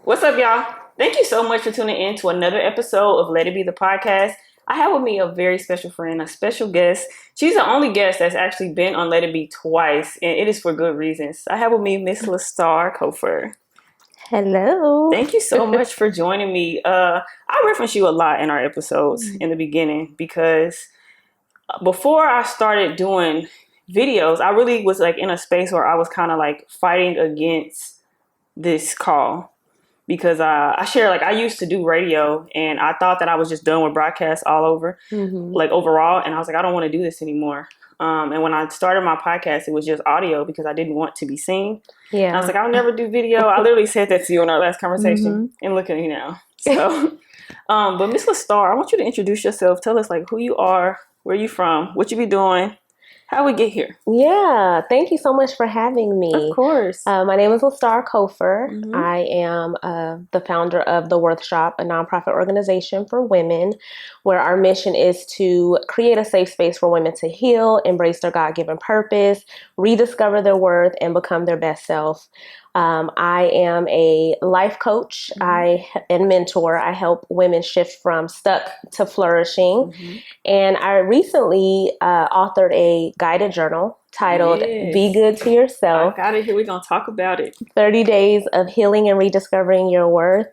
What's up, y'all? Thank you so much for tuning in to another episode of Let It Be the podcast. I have with me a very special friend, a special guest. She's the only guest that's actually been on Let It Be twice, and it is for good reasons. I have with me Miss LeStar Cofer. Hello. Thank you so much for joining me. I reference you a lot in our episodes in the beginning because before I started doing videos, I really was like in a space where I was kind of like fighting against this call because I share like I used to do radio and I thought that I was just done with broadcasts all over, hmm like overall, and I was like, I don't want to do this anymore. And when I started my podcast, it was just audio because I didn't want to be seen. And I was Yeah. like, I'll never do video. I literally said that to you in our last conversation, hmm and look at me now. So, but Miss LeStar, I want you to introduce yourself. Tell us like who you are, where you from, what you be doing, how we get here. Yeah. Thank you so much for having Of me. course. My name is LeStar Cofer. Mm-hmm. I am the founder of the Worth Shop, a nonprofit organization for women, where our mission is to create a safe space for women to heal, embrace their God-given purpose, rediscover their worth, and become their best self. I am a life coach. Mm-hmm. And mentor. I help women shift from stuck to flourishing. Mm-hmm. And I recently authored a guided journal titled Be Yes. Good to I Yourself, got it here. We're going to talk about it. 30 Days of Healing and Rediscovering Your Worth.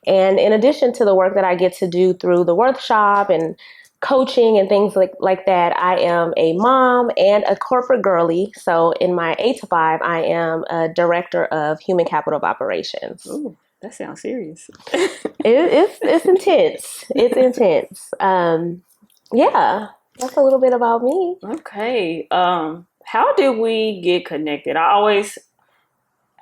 And in addition to the work that I get to do through the Worth Shop and coaching and things like that, I am a mom and a corporate girly. So in my 8 to 5, I am a director of human capital of operations. Ooh, that sounds serious. It's intense. It's intense. Yeah, that's a little bit about me. Okay. How did we get connected? I always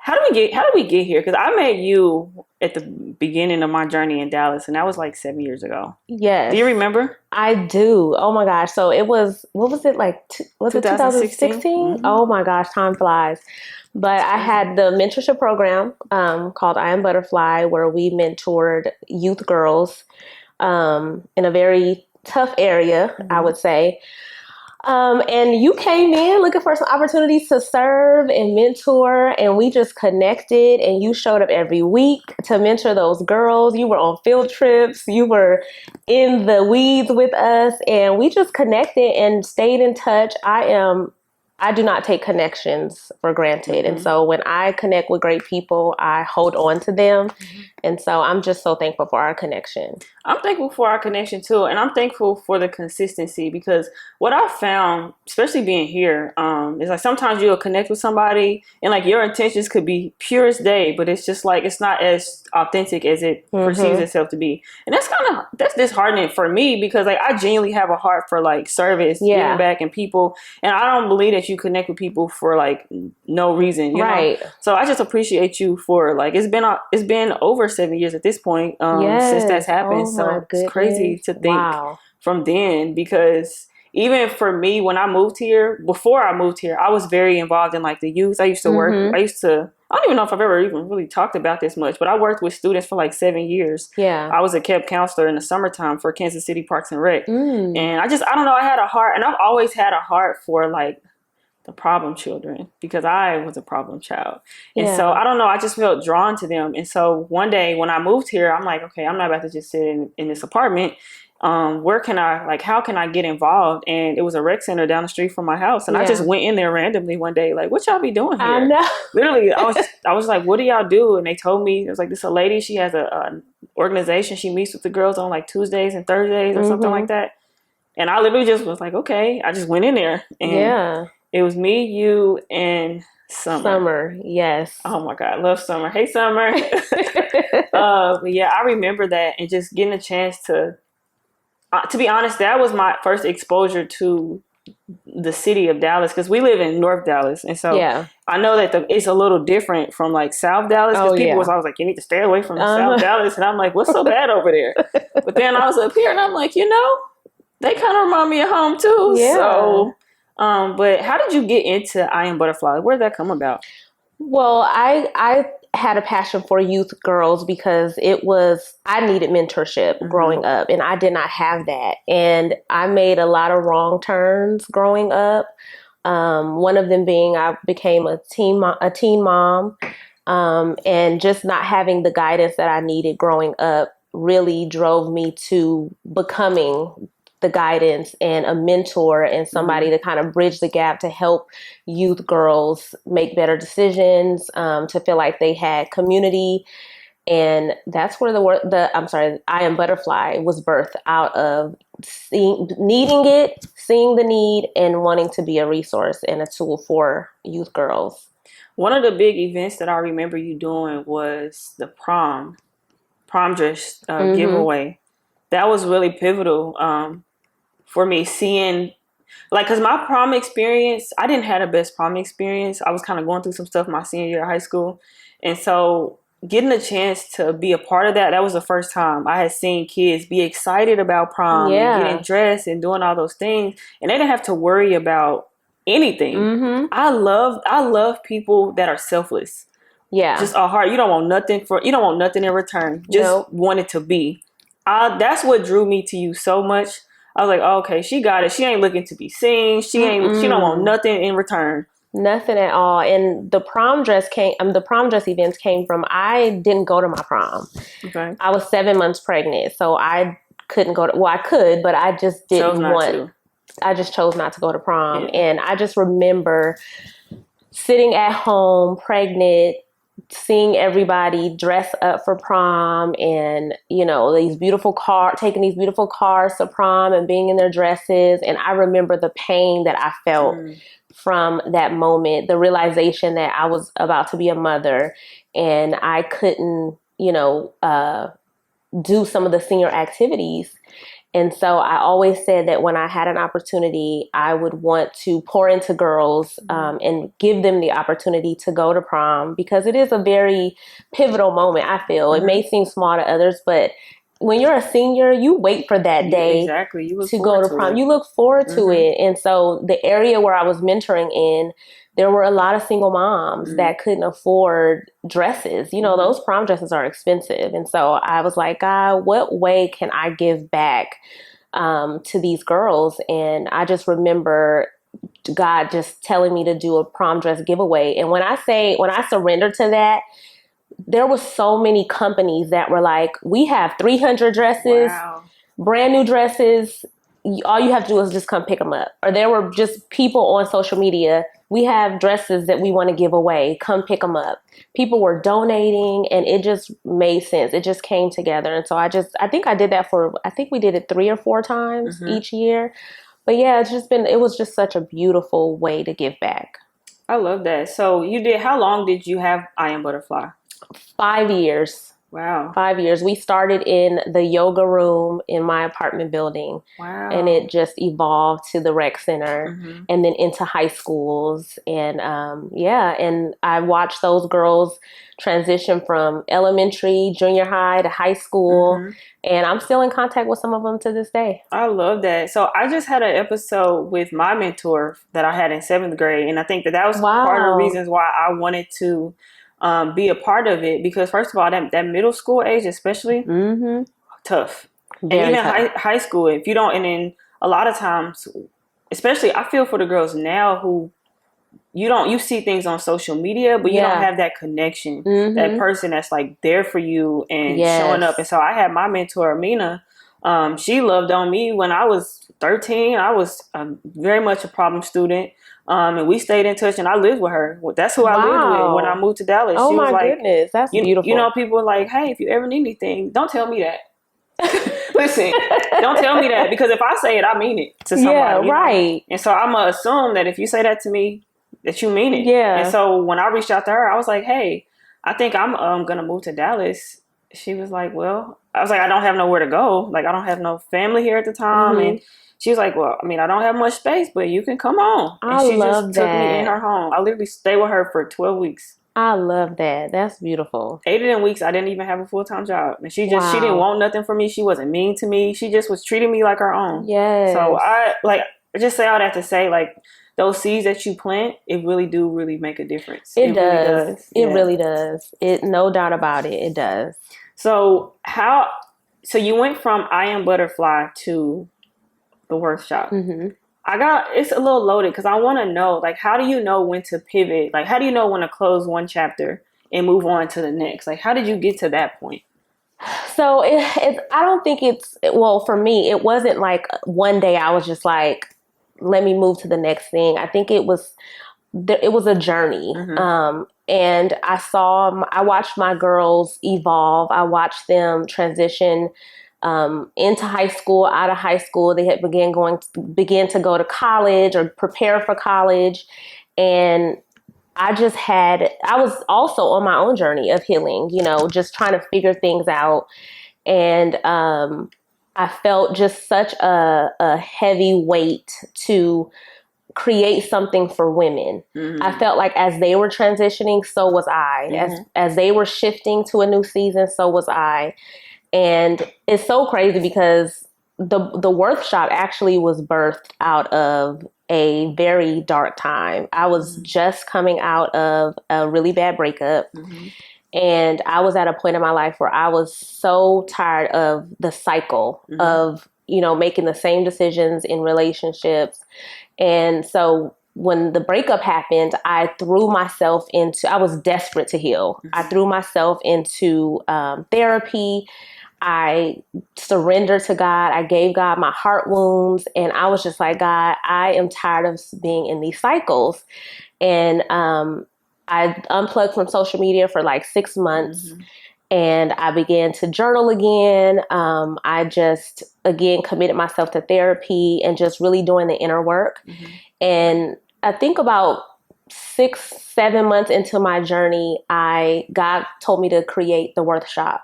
how did we get here? Because I met you at the beginning of my journey in Dallas, and that was like 7 years ago. Do Yes, you remember? I do. Oh my gosh. So it was, what was it like? Was it 2016? 2016? Mm-hmm. Oh my gosh, time flies. But It's I crazy. had the mentorship program called I Am Butterfly, where we mentored youth girls in a very tough area, I Mm-hmm. would say. And you came in looking for some opportunities to serve and mentor, and we just connected. And you showed up every week to mentor those girls. You were on field trips, you were in the weeds with us, and we just connected and stayed in touch. I do not take connections for granted. And Mm-hmm. so when I connect with great people, I hold on to them. And so I'm just so thankful for our connection. I'm thankful for our connection too, and I'm thankful for the consistency because what I found, especially being here, is like sometimes you'll connect with somebody and like your intentions could be pure as day, but it's just like it's not as authentic as it perceives hmm itself to be, and that's disheartening for me because like I genuinely have a heart for like service, giving Yeah, back, and people, and I don't believe that you connect with people for like no reason, you know. right. So I just appreciate you for like it's been over 7 years at this point since that's Yes. happened. Oh my So it's crazy goodness. to think Wow. from then because even for me when I moved here, before I moved here, I was very involved in like the youth. I used to work. hmm I don't even know if I've ever even really talked about this much, but I worked with students for like 7 years. Yeah. I was a camp counselor in the summertime for Kansas City Parks and Rec, Mm. and I don't know. I had a heart, and I've always had a heart for like the problem children because I was a problem child. And so Yeah. I don't know, I just felt drawn to them. And so one day when I moved here, I'm like, okay, I'm not about to just sit in this apartment. Where can I like how can I get involved? And it was a rec center down the street from my house. And I just Yeah. went in there randomly one day, like, what y'all be doing I here? know. Literally, I was like, what do y'all do? And they told me it was like this a lady, she has a organization. She meets with the girls on like Tuesdays and Thursdays or something like hmm that. And I literally just was like, okay. I just went in there and Yeah. it was me, you, and Summer. Summer. Yes. Oh my God, I love Summer. Hey, Summer. But yeah, I remember that and just getting a chance to be honest, that was my first exposure to the city of Dallas because we live in North Dallas. And so Yeah. I know that it's a little different from like South Dallas Oh because people yeah. was always like, you need to stay away from South Uh-huh. Dallas. And I'm like, what's so bad over there? But then I was up here and I'm like, they kind of remind me of home too. Yeah. So, but how did you get into I Am Butterfly? Where did that come about? Well, I had a passion for youth girls because I needed mentorship Mm-hmm. growing up, and I did not have that. And I made a lot of wrong turns growing up. One of them being I became a teen mom. And just not having the guidance that I needed growing up really drove me to becoming the guidance and a mentor and somebody to kind of bridge the gap to help youth girls make better decisions, to feel like they had community. And that's where I Am Butterfly was birthed out of needing it, seeing the need, and wanting to be a resource and a tool for youth girls. One of the big events that I remember you doing was the prom dress giveaway. That was really pivotal for me, seeing, like, because my prom experience, I didn't have the best prom experience. I was kind of going through some stuff my senior year of high school. And so getting a chance to be a part of that, that was the first time I had seen kids be excited about prom and getting dressed and doing all those things. And they didn't have to worry about anything. I love people that are selfless. Yeah. Just a heart. You don't want nothing in return. Just want it to be. That's what drew me to you so much. I was like, oh, okay, she got it. She ain't looking to be seen. She don't want nothing in return. Nothing at all. And the prom dress events came from, I didn't go to my prom. Okay. I was 7 months pregnant. So I couldn't go to, well, I could, but I just didn't want, I just chose not to go to prom. Yeah. And I just remember sitting at home pregnant, seeing everybody dress up for prom and, you know, taking these beautiful cars to prom and being in their dresses. And I remember the pain that I felt from that moment, the realization that I was about to be a mother and I couldn't, do some of the senior activities. And so I always said that when I had an opportunity, I would want to pour into girls and give them the opportunity to go to prom, because it is a very pivotal moment, I feel. It may seem small to others, but when you're a senior, you wait for that day to go to prom. You look forward to it. And so the area where I was mentoring in, there were a lot of single moms that couldn't afford dresses. You know, those prom dresses are expensive. And so I was like, God, what way can I give back to these girls? And I just remember God just telling me to do a prom dress giveaway. And when I surrendered to that, there were so many companies that were like, we have 300 dresses, brand new dresses. All you have to do is just come pick them up. Or there were just people on social media, we have dresses that we want to give away. Come pick them up. People were donating and it just made sense. It just came together. And so I think I did that we did it 3 or 4 times each year. But yeah, it was just such a beautiful way to give back. I love that. So how long did you have I Am Butterfly? 5 years. Wow. 5 years. We started in the yoga room in my apartment building. Wow. And it just evolved to the rec center and then into high schools. And and I watched those girls transition from elementary, junior high to high school. And I'm still in contact with some of them to this day. I love that. So I just had an episode with my mentor that I had in 7th grade. And I think that was part of the reasons why I wanted to be a part of it, because first of all, that middle school age, especially, tough. Very and even tough. High school, if you don't, and then a lot of times, especially I feel for the girls now who you see things on social media, but you don't have that connection, that person that's like there for you and showing up. And so I had my mentor, Amina. She loved on me when I was 13. I was very much a problem student. And we stayed in touch and I lived with her. That's who I lived with when I moved to Dallas. Oh, she was my goodness. That's beautiful. You know, people were like, hey, if you ever need anything, don't tell me that. Listen, don't tell me that, because if I say it, I mean it to somebody. Yeah, right. Know? And so I'm going to assume that if you say that to me, that you mean it. Yeah. And so when I reached out to her, I was like, hey, I think I'm going to move to Dallas. She was like, well, I was like, I don't have nowhere to go. Like, I don't have no family here at the time. And she was like, well, I mean, I don't have much space, but you can come on. And she just took me in her home. I literally stayed with her for 12 weeks. I love that. That's beautiful. 8 of them weeks, I didn't even have a full-time job. And she didn't want nothing from me. She wasn't mean to me. She just was treating me like her own. Yes. So I just say all that to say, like, those seeds that you plant, it really do make a difference. It does. It really does. No doubt about it. It does. So you went from I Am Butterfly to the workshop. It's a little loaded because I want to know, like, how do you know when to pivot? Like, how do you know when to close one chapter and move on to the next? Like, how did you get to that point? So I don't think well, for me, it wasn't like one day I was just like, let me move to the next thing. I think it was a journey. And I watched my girls evolve. I watched them transition into high school, out of high school. They had began to go to college or prepare for college. And I was also on my own journey of healing, just trying to figure things out. And I felt just such a heavy weight to create something for women. I felt like as they were transitioning, so was I. As they were shifting to a new season, so was I. And it's so crazy because the Worth Shop actually was birthed out of a very dark time. I was just coming out of a really bad breakup. And I was at a point in my life where I was so tired of the cycle of, making the same decisions in relationships. And so when the breakup happened, I was desperate to heal. I threw myself into therapy. I surrendered to God. I gave God my heart wounds. And I was just like, God, I am tired of being in these cycles. And I unplugged from social media for like 6 months. And I began to journal again. I just, again, committed myself to therapy and just really doing the inner work. And I think about 6-7 months into my journey, God told me to create the Worth Shop.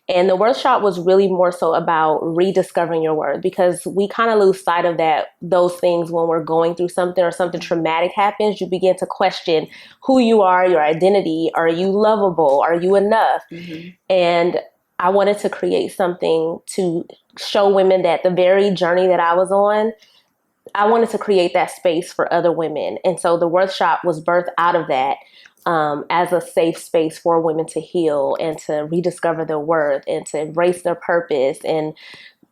And the Worth Shop was really more so about rediscovering your worth, because we kind of lose sight of those things when we're going through something or something traumatic happens. You begin to question who you are, your identity. Are you lovable? Are you enough? And I wanted to create something to show women that the very journey that I was on, I wanted to create that space for other women. And so the Worth Shop was birthed out of that as a safe space for women to heal and to rediscover their worth and to embrace their purpose and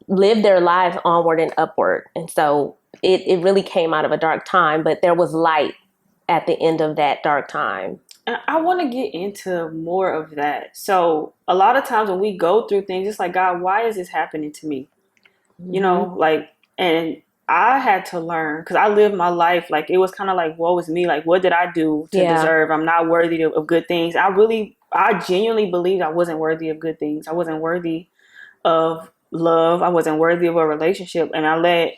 live their lives onward and upward. And so it really came out of a dark time, but there was light at the end of that dark time. And I want to get into more of that. So a lot of times when we go through things, it's like, God, why is this happening to me? And I had to learn, because I lived my life like it was kind of like, woe is me. Like, what did I do to deserve? I'm not worthy of good things. I genuinely believed I wasn't worthy of good things. I wasn't worthy of love. I wasn't worthy of a relationship. And I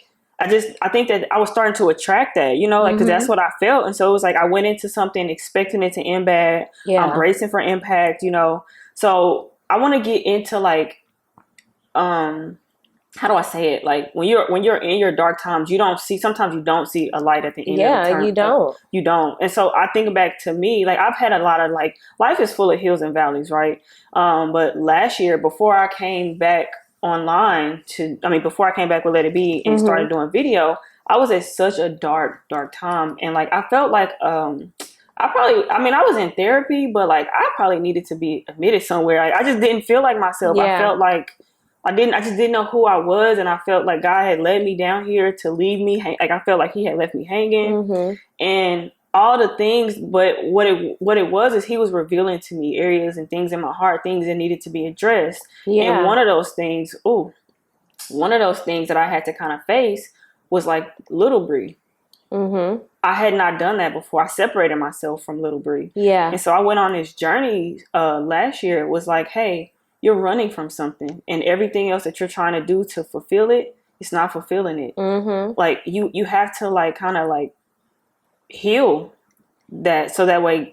think that I was starting to attract that, because that's what I felt. And so it was like I went into something expecting it to end bad. I'm bracing for impact, So I want to get into like, how do I say it? Like when you're in your dark times, sometimes you don't see a light at the end of the tunnel. You don't. You don't. And so I think back to me, like I've had a lot of life is full of hills and valleys, right? But last year, before I came back before I came back with Let It Be and started doing video, I was at such a dark time. And like, I felt like, I was in therapy, but like I probably needed to be admitted somewhere. I just didn't feel like myself. I felt like I just didn't know who I was. And I felt like God had led me down here to leave me. Like I felt like he had left me hanging and all the things. But what it was is he was revealing to me areas and things in my heart, things that needed to be addressed. And one of those things that I had to kind of face was like Little Bree. I had not done that before. I separated myself from Little Bree. And so I went on this journey last year. It was like, hey, you're running from something, and everything else that you're trying to do to fulfill it, it's not fulfilling it. Like you have to like kind of like heal that, so that way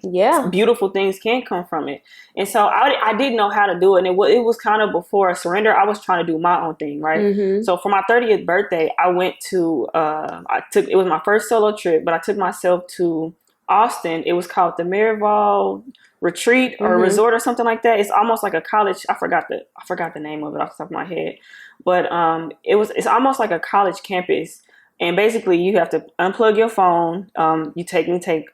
beautiful things can come from it. And so I didn't know how to do it, and it was kind of before surrender. I was trying to do my own thing, right? So for my 30th birthday, I went to it was my first solo trip, but I took myself to Austin. It was called the Miraval Retreat or Resort or something like that. It's almost like a college. I forgot the name of it off the top of my head, but it's almost like a college campus And basically, you have to unplug your phone. You take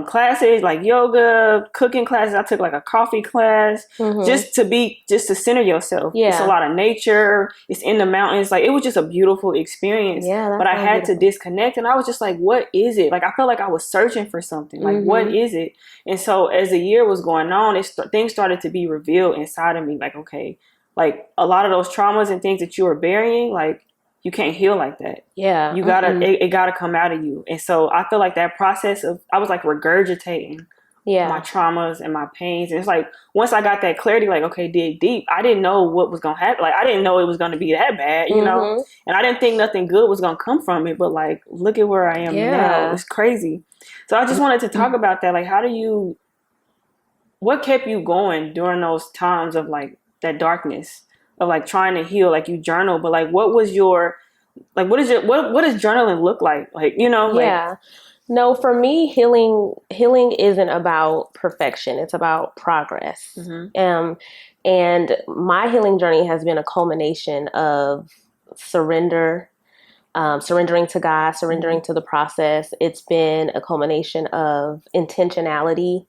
classes like yoga, cooking classes. I took like a coffee class just to center yourself. Yeah. It's a lot of nature. It's in the mountains. Like, it was just a beautiful experience. Yeah, but I had to disconnect, and I was just like, what is it? Like, I felt like I was searching for something. Like, what is it? And so as the year was going on, things started to be revealed inside of me. Like, okay, like a lot of those traumas and things that you were burying, like, you can't heal like that. Yeah. You gotta, it gotta come out of you. And so I feel like that process I was like regurgitating my traumas and my pains. And it's like, once I got that clarity, like, okay, dig deep, I didn't know what was gonna happen. Like, I didn't know it was gonna be that bad, you know? And I didn't think nothing good was gonna come from it. But like, look at where I am now. It's crazy. So I just wanted to talk about that. Like, what kept you going during those times of like that darkness of like trying to heal? Like, you journal, but like, what does journaling look like? Like, you know, like, no, for me, healing isn't about perfection. It's about progress. And my healing journey has been a culmination of surrendering to God, surrendering to the process. It's been a culmination of intentionality,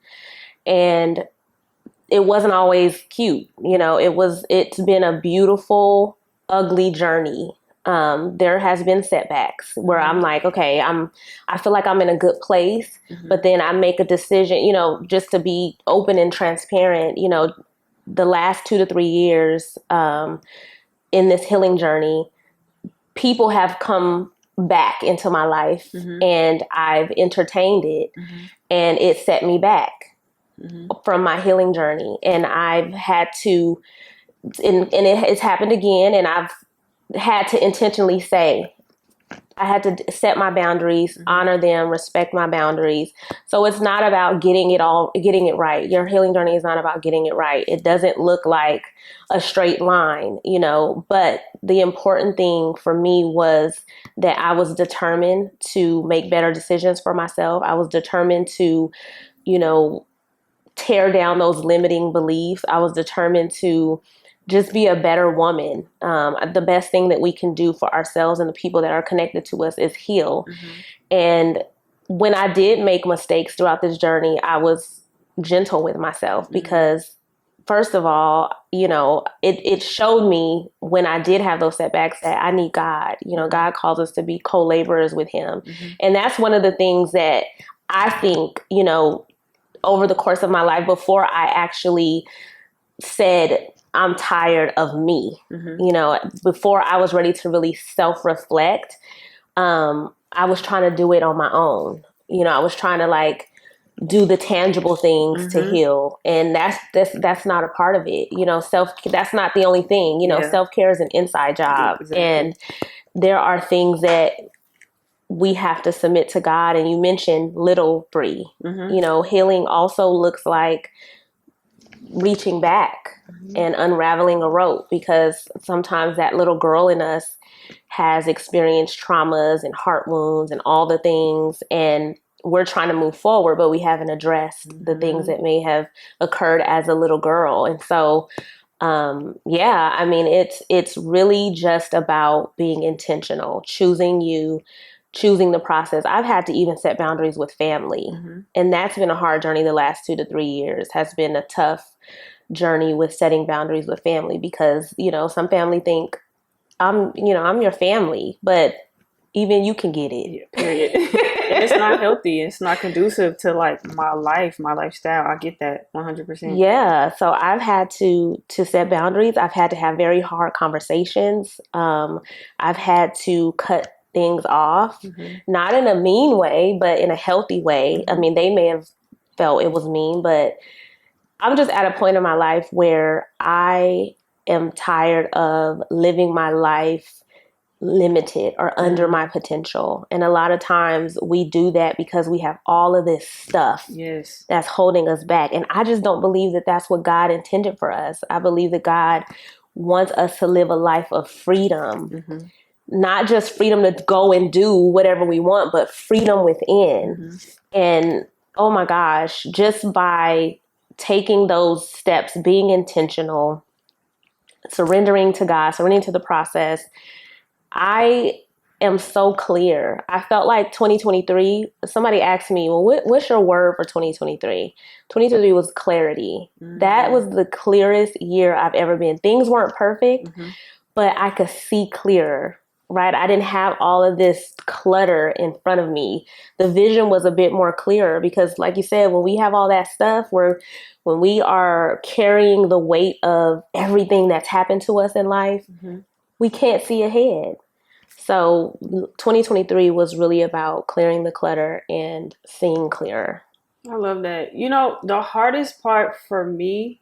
and it wasn't always cute. You know, it's been a beautiful, ugly journey. There has been setbacks where I'm like, okay, I feel like I'm in a good place, but then I make a decision, you know, just to be open and transparent. You know, the last 2 to 3 years, in this healing journey, people have come back into my life, and I've entertained it, and it set me back from my healing journey. And I've had to, and it's happened again, and I've had to intentionally say, I had to set my boundaries, honor them, respect my boundaries. So it's not about getting it right. Your healing journey is not about getting it right. It doesn't look like a straight line, you know, but the important thing for me was that I was determined to make better decisions for myself. I was determined to, you know, tear down those limiting beliefs. I was determined to just be a better woman. The best thing that we can do for ourselves and the people that are connected to us is heal. And when I did make mistakes throughout this journey, I was gentle with myself because, first of all, you know, it showed me when I did have those setbacks that I need God. You know, God calls us to be co-laborers with him. And that's one of the things that I think, you know, over the course of my life, before I actually said, I'm tired of me, you know, before I was ready to really self-reflect, I was trying to do it on my own. You know, I was trying to like do the tangible things to heal. And that's not a part of it. You know, that's not the only thing. You know, self-care is an inside job. Exactly. And there are things that we have to submit to God. And you mentioned little Bree. You know, healing also looks like reaching back and unraveling a rope, because sometimes that little girl in us has experienced traumas and heart wounds and all the things, and we're trying to move forward, but we haven't addressed the things that may have occurred as a little girl. And so I mean, it's really just about being intentional, choosing the process. I've had to even set boundaries with family, and that's been a hard journey. The last 2 to 3 years has been a tough journey with setting boundaries with family, because, you know, some family think I'm your family, but even you can get it. Yeah, period. And it's not healthy. It's not conducive to like my lifestyle. I get that 100%. Yeah. So I've had to set boundaries. I've had to have very hard conversations. I've had to cut things off, not in a mean way, but in a healthy way. I mean, they may have felt it was mean, but I'm just at a point in my life where I am tired of living my life limited or under my potential. And a lot of times we do that because we have all of this stuff that's holding us back. And I just don't believe that that's what God intended for us. I believe that God wants us to live a life of freedom. Not just freedom to go and do whatever we want, but freedom within. And oh my gosh, just by taking those steps, being intentional, surrendering to God, surrendering to the process, I am so clear. I felt like 2023, somebody asked me, well, what's your word for 2023? 2023 was clarity. Mm-hmm. That was the clearest year I've ever been. Things weren't perfect, mm-hmm. but I could see clearer, right? I didn't have all of this clutter in front of me. The vision was a bit more clearer because, like you said, when we have all that stuff, when we are carrying the weight of everything that's happened to us in life, mm-hmm. we can't see ahead. So 2023 was really about clearing the clutter and seeing clearer. I love that. You know, the hardest part for me,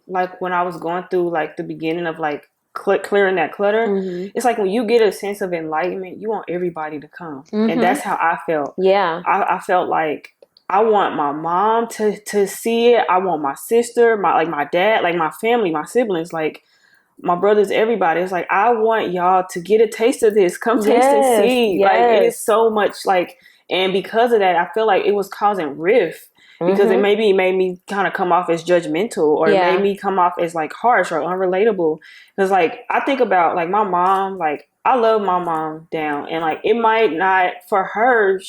like when I was going through like the beginning of like clearing that clutter, mm-hmm. it's like when you get a sense of enlightenment, you want everybody to come. Mm-hmm. And that's how I felt. Yeah. I felt like I want my mom to see it. I want my sister, my dad, like my family, my siblings, like my brothers, everybody. It's like, I want y'all to get a taste of this. Come taste and see. Yes. Like, it is so much like, and because of that, I feel like it was causing rift because mm-hmm. it made me kind of come off as judgmental, or it made me come off as like harsh or unrelatable. Because like, I think about like my mom, like I love my mom down, and like, it might not for her,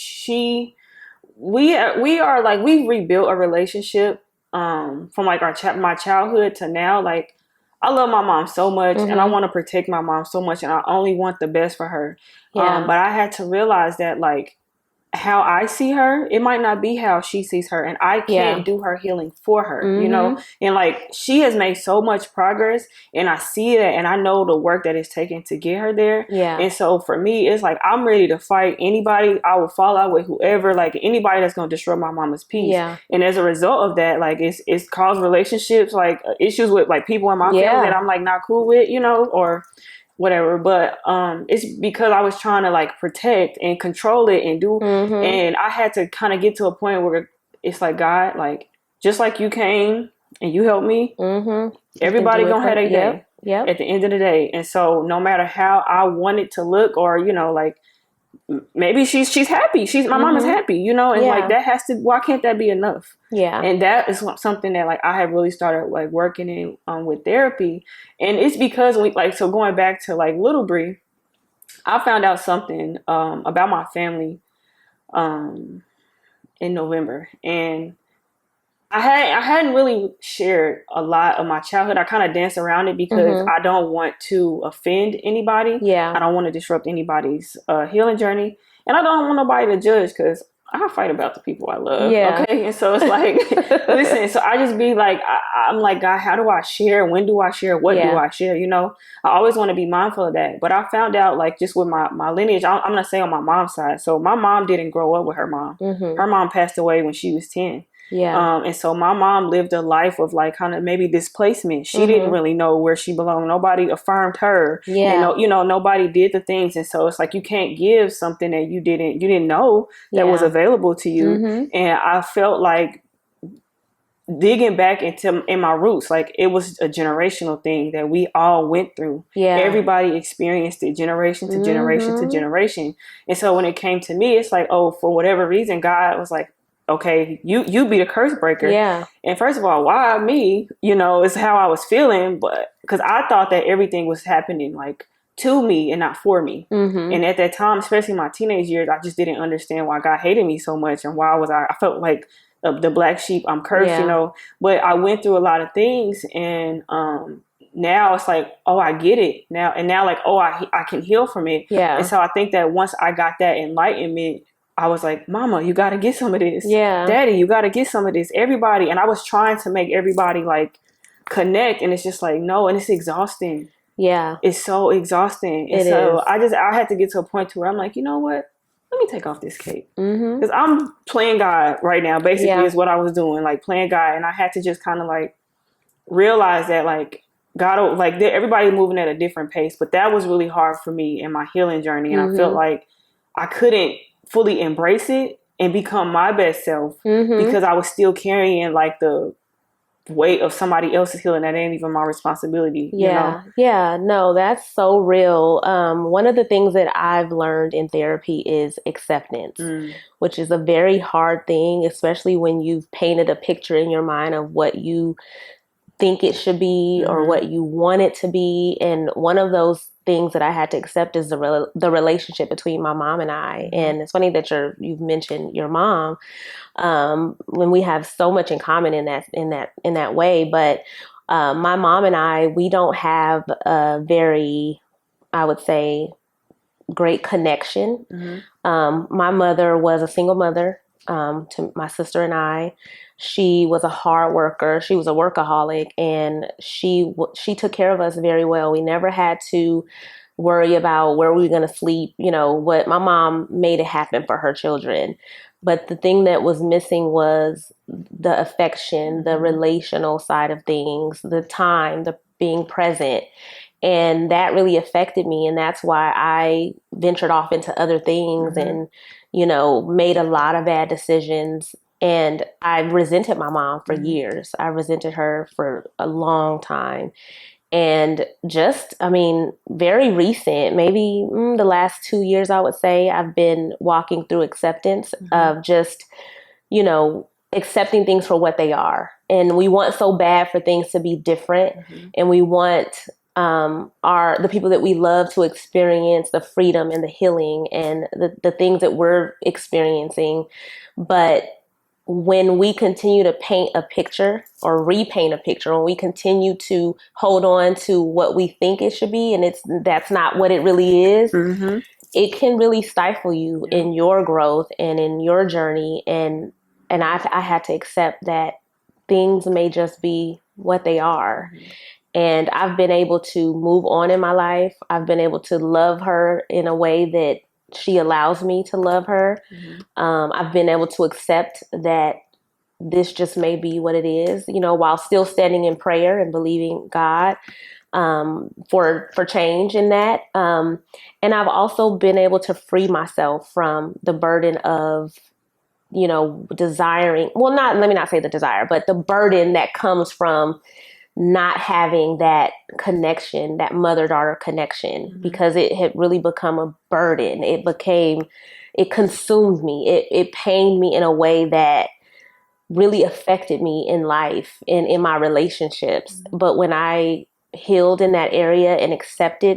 we are like, we've rebuilt a relationship from like my childhood to now. Like, I love my mom so much, mm-hmm. and I want to protect my mom so much, and I only want the best for her. Yeah. But I had to realize that like how I see her, it might not be how she sees her, and I can't do her healing for her, mm-hmm. you know? And like, she has made so much progress, and I see that, and I know the work that it's taken to get her there. Yeah. And so for me, it's like, I'm ready to fight anybody. I will fall out with whoever, like anybody that's going to disrupt my mama's peace. Yeah. And as a result of that, like it's caused relationships, like issues with like people in my family that I'm like not cool with, you know, or whatever, but it's because I was trying to like protect and control it and do, mm-hmm. and I had to kind of get to a point where it's like, God, like just like you came and you helped me, mm-hmm. everybody gonna have a day at the end of the day. And so no matter how I want it to look, or you know, like maybe she's happy, my mom is happy, you know, and like that has to, why can't that be enough? Yeah. And that is something that like I have really started like working in with therapy. And it's because so going back to like Little Bree, I found out something about my family in November, and I hadn't really shared a lot of my childhood. I kind of danced around it because mm-hmm. I don't want to offend anybody. Yeah. I don't want to disrupt anybody's healing journey. And I don't want nobody to judge, because I fight about the people I love. Yeah. Okay. And so it's like, listen, so I just be like, I'm like, God, how do I share? When do I share? What do I share? You know, I always want to be mindful of that. But I found out like just with my lineage, I'm going to say on my mom's side. So my mom didn't grow up with her mom. Mm-hmm. Her mom passed away when she was 10. Yeah. And so my mom lived a life of like kind of maybe displacement. She mm-hmm. didn't really know where she belonged. Nobody affirmed her. Yeah. And, you know, nobody did the things. And so it's like, you can't give something that you didn't know that was available to you. Mm-hmm. And I felt like digging back in my roots, like it was a generational thing that we all went through. Yeah. Everybody experienced it generation to generation mm-hmm. to generation. And so when it came to me, it's like, oh, for whatever reason, God was like, okay, you be the curse breaker. Yeah. And first of all, why me? You know, it's how I was feeling, but because I thought that everything was happening like to me and not for me. Mm-hmm. And at that time, especially my teenage years, I just didn't understand why God hated me so much, and why I felt like the black sheep, I'm cursed, you know. But I went through a lot of things, and now it's like, oh, I get it now. And now like, oh, I can heal from it. Yeah. And so I think that once I got that enlightenment, I was like, Mama, you got to get some of this. Yeah. Daddy, you got to get some of this. Everybody. And I was trying to make everybody like connect. And it's just like, no. And it's exhausting. Yeah. It's so exhausting. And so I had to get to a point to where I'm like, you know what? Let me take off this cape. Because I'm playing God right now, basically is what I was doing, like playing God. And I had to just kind of like realize that like God, like everybody moving at a different pace. But that was really hard for me in my healing journey. And I felt like I couldn't fully embrace it and become my best self because I was still carrying like the weight of somebody else's healing that ain't even my responsibility. Yeah. You know? Yeah. No, that's so real. One of the things that I've learned in therapy is acceptance, which is a very hard thing, especially when you've painted a picture in your mind of what you think it should be or what you want it to be. And one of those things that I had to accept is the relationship between my mom and I. And it's funny that you've mentioned your mom, when we have so much in common in that way. But my mom and I, we don't have a very, I would say, great connection. My mother was a single mother to my sister and I. She was a hard worker. She was a workaholic, and she took care of us very well. We never had to worry about where we were going to sleep. You know, what my mom made it happen for her children. But the thing that was missing was the affection, the relational side of things, the time, the being present. And that really affected me. And that's why I ventured off into other things and, you know, made a lot of bad decisions. And I resented my mom for years. I resented her for a long time. And just, I mean, very recent, maybe the last 2 years, I would say, I've been walking through acceptance of just, you know, accepting things for what they are. And we want so bad for things to be different. And we want the people that we love to experience the freedom and the healing and the things that we're experiencing. But when we continue to paint a picture or repaint a picture, when we continue to hold on to what we think it should be, and that's not what it really is, it can really stifle you in your growth and in your journey. And I had to accept that things may just be what they are. And I've been able to move on in my life. I've been able to love her in a way that she allows me to love her. I've been able to accept that this just may be what it is, you know, while still standing in prayer and believing God for change in that. And I've also been able to free myself from the burden of, you know, desiring, well, let me not say the desire, but the burden that comes from not having that connection, that mother-daughter connection, because it had really become a burden. It consumed me. It pained me in a way that really affected me in life and in my relationships. But when I healed in that area and accepted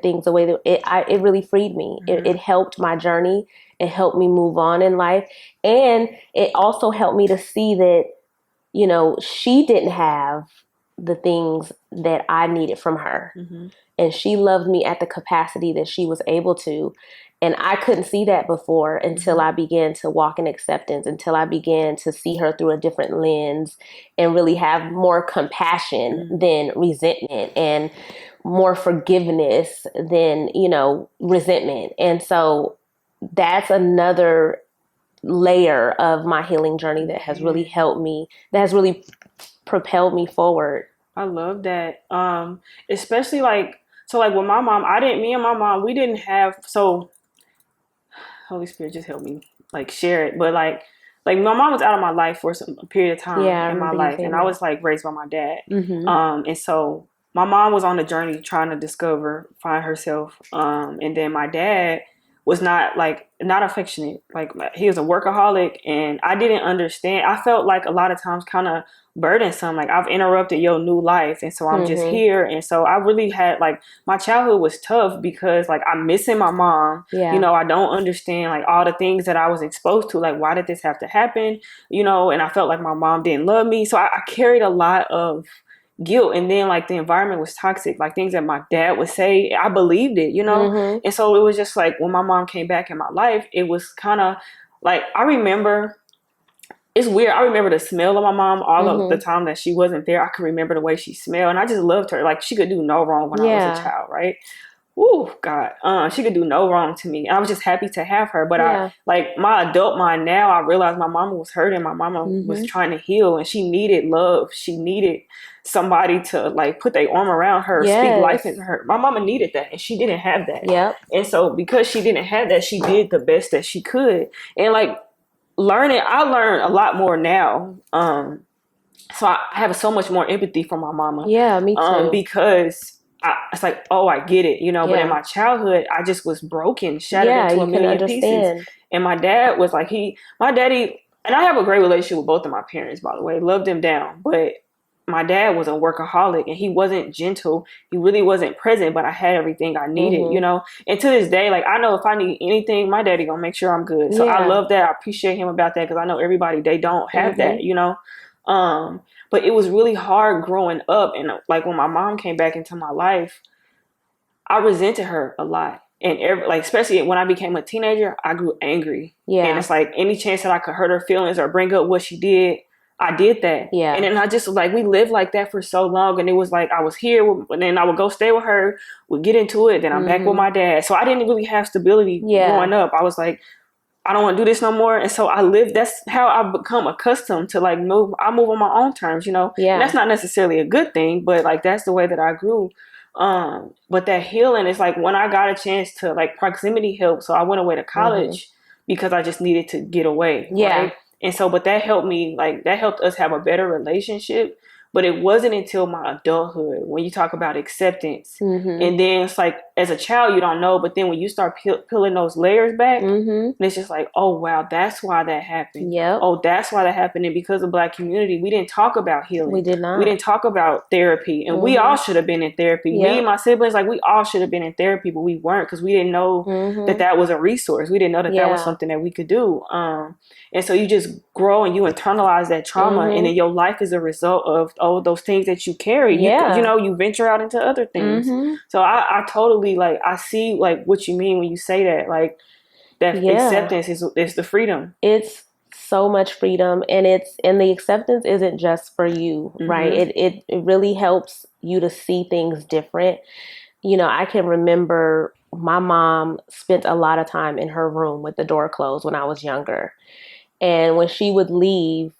things the way that it really freed me. It helped my journey. It helped me move on in life. And it also helped me to see that, you know, she didn't have the things that I needed from her. And she loved me at the capacity that she was able to. And I couldn't see that before until I began to walk in acceptance, until I began to see her through a different lens and really have more compassion than resentment, and more forgiveness than, you know, resentment. And so that's another layer of my healing journey that has really helped me, that has really propelled me forward. I love that. Especially like with my mom, me and my mom, we didn't have, so Holy Spirit just helped me like share it. But like my mom was out of my life for a period of time in my life, and I was like raised by my dad. And so my mom was on a journey trying to find herself. And then my dad was not affectionate. Like, he was a workaholic, and I didn't understand. I felt like a lot of times kind of burdensome. Like, I've interrupted your new life, and so I'm just here. And so I really had, like, my childhood was tough because, like, I'm missing my mom. You know, I don't understand, like, all the things that I was exposed to. Like, why did this have to happen? You know, and I felt like my mom didn't love me. So I carried a lot of guilt. And then, like, the environment was toxic. Like, things that my dad would say, I believed it, you know? And so it was just like, when my mom came back in my life, it was kind of like, it's weird. I remember the smell of my mom all of the time that she wasn't there. I could remember the way she smelled, and I just loved her. Like, she could do no wrong when I was a child, right? Ooh, God. She could do no wrong to me. I was just happy to have her. But I, like, my adult mind now, I realized my mama was hurting. My mama was trying to heal, and she needed love. She needed somebody to, like, put their arm around her, speak life into her. My mama needed that, and she didn't have that. And so because she didn't have that, she did the best that she could. And, like, I learned a lot more now. So I have so much more empathy for my mama. Yeah, me too. Because it's like, oh, I get it, you know. But in my childhood, I just was broken, shattered into a million pieces. And my dad was like, my daddy, and I have a great relationship with both of my parents, by the way, loved them down. But my dad was a workaholic and he wasn't gentle. He really wasn't present, but I had everything I needed, you know? And to this day, like, I know if I need anything, my daddy gonna make sure I'm good. So I love that. I appreciate him about that, because I know everybody, they don't have that, you know? But it was really hard growing up. And like, when my mom came back into my life, I resented her a lot. And like, especially when I became a teenager, I grew angry. And it's like, any chance that I could hurt her feelings or bring up what she did, I did that. And then I just, like, we lived like that for so long. And it was like, I was here, and then I would go stay with her, we'd get into it, then I'm back with my dad. So I didn't really have stability growing up. I was like, I don't want to do this no more. And so I live, that's how I've become accustomed to, like, I move on my own terms, you know? And that's not necessarily a good thing, but like, that's the way that I grew. But that healing is like, when I got a chance to, like, proximity help. So I went away to college because I just needed to get away. Right? And so, but that helped me, like, that helped us have a better relationship. But it wasn't until my adulthood, when you talk about acceptance. And then it's like, as a child, you don't know. But then when you start peeling those layers back, and it's just like, oh, wow, that's why that happened. Oh, that's why that happened. And because of Black community, we didn't talk about healing. We did not. We didn't talk about therapy. And we all should have been in therapy. Me and my siblings, like, we all should have been in therapy, but we weren't, because we didn't know that was a resource. We didn't know that was something that we could do. And so you just grow and you internalize that trauma, and then your life is a result of all those things that you carry. You know, you venture out into other things. So I totally, like, I see, like, what you mean when you say that, like, that acceptance is the freedom. It's so much freedom, and the acceptance isn't just for you, right? It really helps you to see things different. You know, I can remember my mom spent a lot of time in her room with the door closed when I was younger. And when she would leave,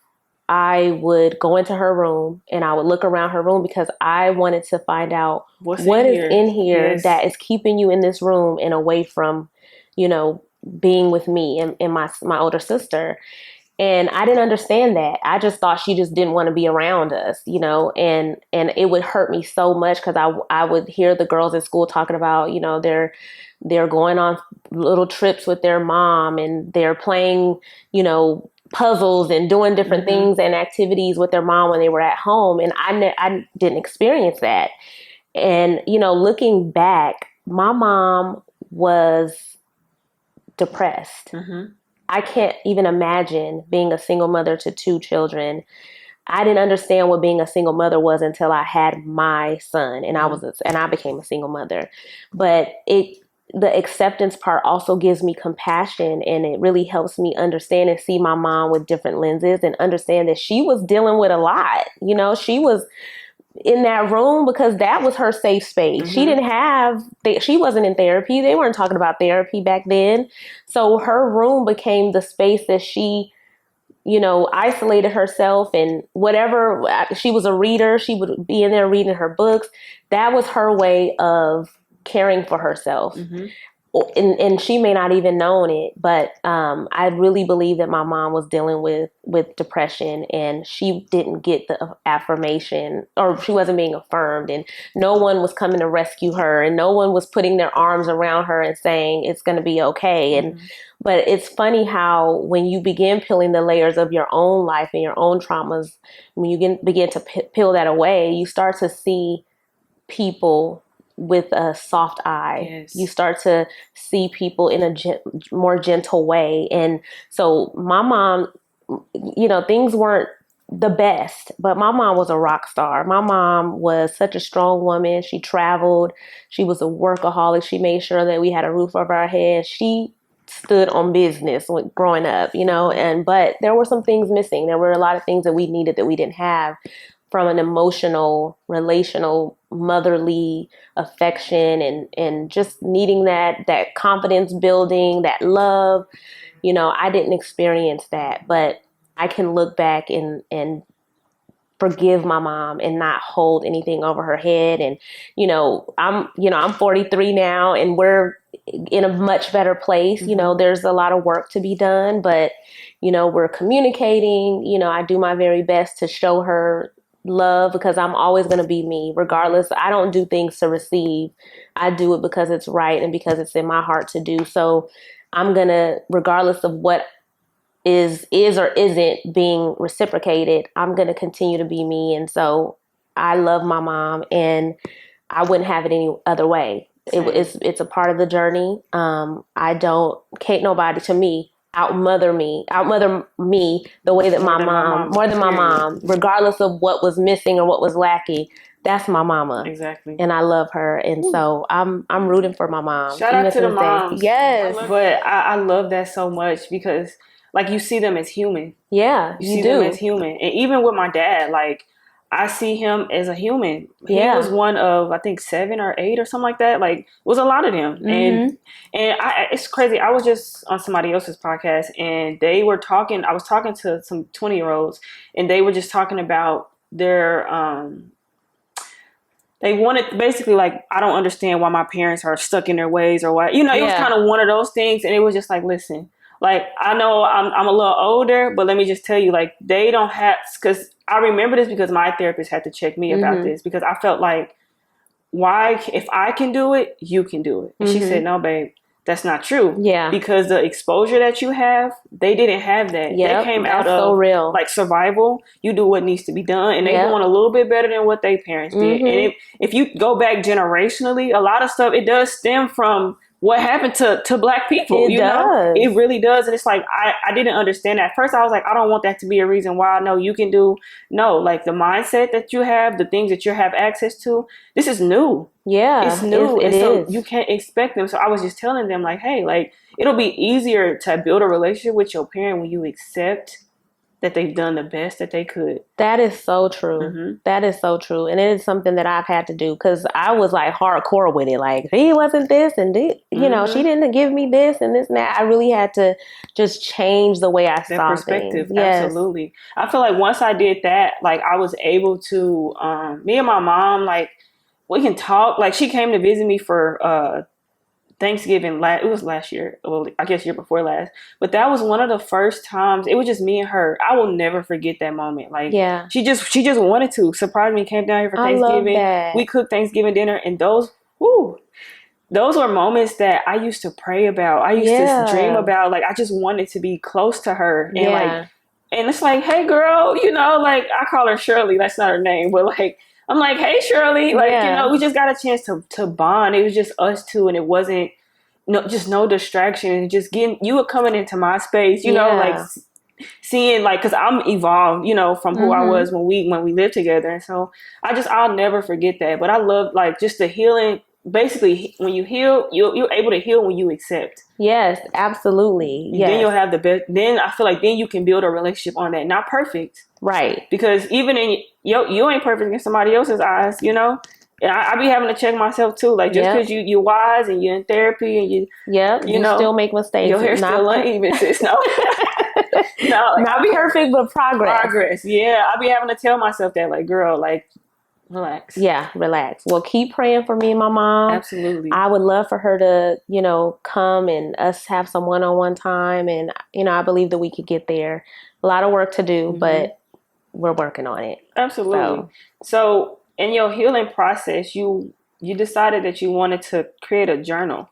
I would go into her room and I would look around her room, because I wanted to find out what is in here that is keeping you in this room and away from, you know, being with me and my older sister. And I didn't understand that. I just thought she just didn't want to be around us, you know, and it would hurt me so much, because I would hear the girls at school talking about, you know, they're going on little trips with their mom, and they're playing, you know, puzzles and doing different things and activities with their mom when they were at home. And I didn't experience that. And, you know, looking back, my mom was depressed. I can't even imagine being a single mother to 2 children. I didn't understand what being a single mother was until I had my son, and I became a single mother. But the acceptance part also gives me compassion, and it really helps me understand and see my mom with different lenses, and understand that she was dealing with a lot. You know, she was in that room because that was her safe space. She wasn't in therapy. They weren't talking about therapy back then. So her room became the space that she, you know, isolated herself, and whatever. She was a reader. She would be in there reading her books. That was her way of caring for herself. And she may not even known it, but I really believe that my mom was dealing with depression, and she didn't get the affirmation, or she wasn't being affirmed, and no one was coming to rescue her, and no one was putting their arms around her and saying it's going to be okay. And but it's funny how when you begin peeling the layers of your own life and your own traumas, when you begin to peel that away, you start to see people with a soft eye. You start to see people in a more gentle way. And so my mom, you know, things weren't the best, but my mom was a rock star. My mom was such a strong woman. She traveled. She was a workaholic. She made sure that we had a roof over our head. She stood on business growing up, you know, but there were some things missing. There were a lot of things that we needed that we didn't have, from an emotional, relational, motherly affection, and just needing that confidence building, that love. You know, I didn't experience that, but I can look back and forgive my mom and not hold anything over her head. And, I'm 43 now, and we're in a much better place. You know, there's a lot of work to be done, but, we're communicating. I do my very best to show her love, because I'm always going to be me, regardless. I don't do things to receive. I do it because it's right and because it's in my heart to do. So I'm going to, regardless of what is or isn't being reciprocated, I'm going to continue to be me. And so I love my mom, and I wouldn't have it any other way. It's a part of the journey. Can't nobody to me outmother me the way that more than my mom, regardless of what was missing or what was lacking. That's my mama. Exactly. And I love her. And so I'm rooting for my mom. Shout out to the moms. Yes. But I love that so much because like you see them as human. Yeah, you see them as human. And even with my dad, like I see him as a human. He was one of, I think, 7 or 8 or something like that. Like, it was a lot of them. And it's crazy. I was just on somebody else's podcast, and they were talking. I was talking to some 20-year-olds, and they were just talking about their they wanted basically like, I don't understand why my parents are stuck in their ways or why, it was kind of one of those things. And it was just like, listen, like, I know I'm a little older, but let me just tell you, like, they don't have, because I remember this because my therapist had to check me about this, because I felt like, why, if I can do it, you can do it. And she said, no, babe, that's not true. Yeah. Because the exposure that you have, they didn't have that. They came out of so real. Like survival. You do what needs to be done. And they doing a little bit better than what their parents did. And if you go back generationally, a lot of stuff, it does stem from what happened to Black people. It does. It really does. And it's like, I didn't understand that. At first, I was like, I don't want that to be a reason why. No, you can do. No, like the mindset that you have, the things that you have access to, this is new. Yeah, it's new. It so is. You can't expect them. So I was just telling them, like, hey, like, it'll be easier to build a relationship with your parent when you accept that they've done the best that they could. That is so true. That is so true. And it is something that I've had to do, because I was like hardcore with it. Like, he wasn't this and this, she didn't give me this and this and that. I really had to just change the way I saw perspective. Things. Yes. Absolutely. I feel like once I did that, like, I was able to, me and my mom, like, we can talk. Like, she came to visit me for Thanksgiving. It was last year. Well, I guess year before last. But that was one of the first times. It was just me and her. I will never forget that moment. Like, she just wanted to surprise me. Came down here for Thanksgiving. I love that. We cooked Thanksgiving dinner, and those were moments that I used to pray about. I used to dream about. Like, I just wanted to be close to her. And like, and it's like, hey girl, like, I call her Shirley. That's not her name, but like, I'm like, hey, Shirley, like, we just got a chance to bond. It was just us two, and it wasn't just no distraction. Just you were coming into my space, like seeing, like, because I'm evolved, from who I was when we lived together. And so I'll never forget that. But I love, like, just the healing. Basically, when you heal, you're able to heal when you accept. Yes, absolutely. Yes. Then you'll have the best. Then I feel like then you can build a relationship on that. Not perfect. Right. Because even in you ain't perfect in somebody else's eyes, And I be having to check myself too. Like, just because you're wise and you're in therapy and you still make mistakes. Your hair's still uneven, sis. No, no, like, not perfect, but progress. Progress. Yeah, I be having to tell myself that, like, girl, like, relax. Yeah, relax. Well, keep praying for me and my mom. Absolutely. I would love for her to, come and us have some one-on-one time. And, I believe that we could get there. A lot of work to do, but we're working on it. Absolutely. So in your healing process, you decided that you wanted to create a journal.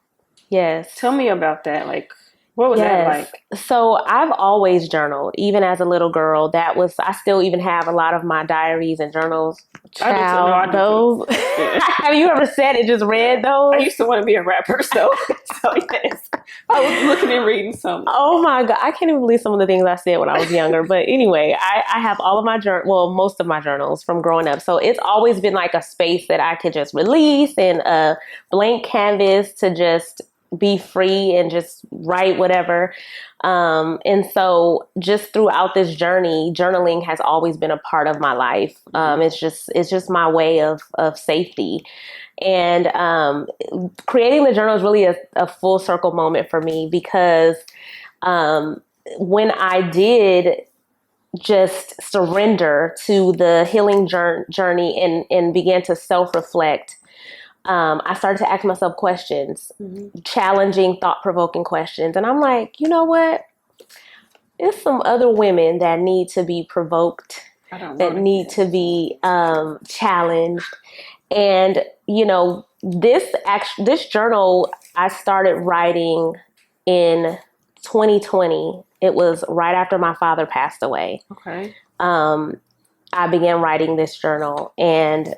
Yes. Tell me about that. Like, what was that like? So I've always journaled, even as a little girl. I still even have a lot of my diaries and journals. Child, those. Have you ever said it, just read those? I used to want to be a rapper, so yes. I was looking and reading some. Oh my God. I can't even believe some of the things I said when I was younger. But anyway, I have all of my most of my journals from growing up. So it's always been like a space that I could just release, and a blank canvas to just be free and just write whatever. And so just throughout this journey, journaling has always been a part of my life. It's just my way of safety. And creating the journal is really a full circle moment for me, because when I did just surrender to the healing journey and began to self-reflect, I started to ask myself questions, challenging, thought-provoking questions. And I'm like, you know what? There's some other women that need to be provoked, that need to be challenged. And, this journal I started writing in 2020. It was right after my father passed away. Okay. I I began writing this journal, and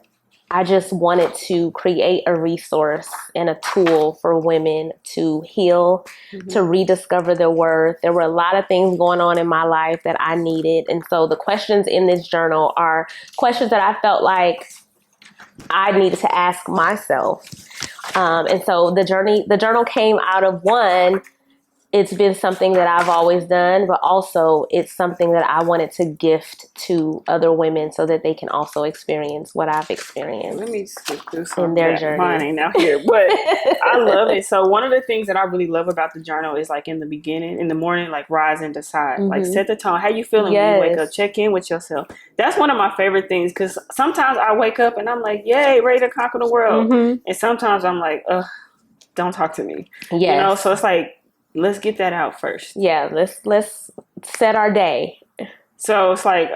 I just wanted to create a resource and a tool for women to heal, to rediscover their worth. There were a lot of things going on in my life that I needed. And so the questions in this journal are questions that I felt like I needed to ask myself. And so the journal came out of one. It's been something that I've always done, but also it's something that I wanted to gift to other women so that they can also experience what I've experienced. Let me skip through some in their journey. Mine ain't out here, but I love it. So one of the things that I really love about the journal is like in the beginning, in the morning, like rise and decide, like set the tone. How you feeling when you wake up? Check in with yourself. That's one of my favorite things because sometimes I wake up and I'm like, yay, ready to conquer the world. And sometimes I'm like, ugh, don't talk to me. You know, so it's like, let's get that out first. Yeah, let's set our day. So it's like